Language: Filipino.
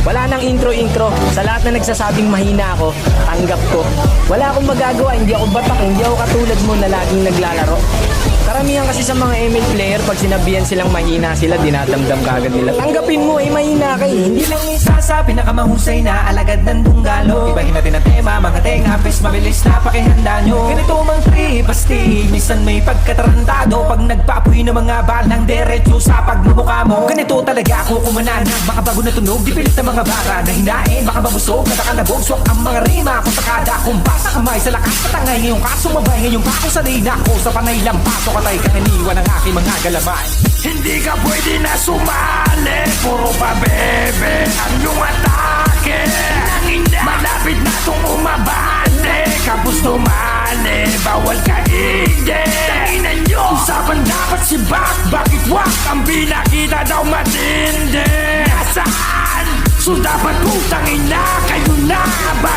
Wala nang intro-intro. Sa lahat na nagsasabing mahina ako, tanggap ko. Wala akong magagawa, hindi ako batak, hindi ako katulad mo na laging naglalaro. Karamihan kasi sa mga ML player, pag sinabihan silang mahina sila, dinadamdam kagad nila. Tanggapin mo, mahina ka eh. Hindi lang isa sa pinakamahusay na alagad ng dunggalo. Ibahin natin ang tema, mga tenga, pes mabilis na pakihanda nyo. Ganito mang trip, pasti, minsan may pagkatarantado. Pag nagpapoy ng mga balang derecho sa pagmumukha mo. Ganito talaga ako kumananag, baka bago na tunog, di pilit ng mga bara na hinain, baka mabusog, natakalabog, swak ang mga rima. Kung sakada, kumbasa kamay sa lakas, patangay ngayong kaso, mabay ngayong pako, sanay na ako sa panay lang paso. Katay kakaniwan ang aking mga galaman. Hindi ka pwede na sumali, puro pa bebe ang iyong atake. Malapit na itong umabante, kapos tumali, bawal ka hindi. Tanginan nyo, usapan dapat si Bak, bakit wak ang pinakita daw matindi? Nasaan? So dapat putangin na, kayo na ba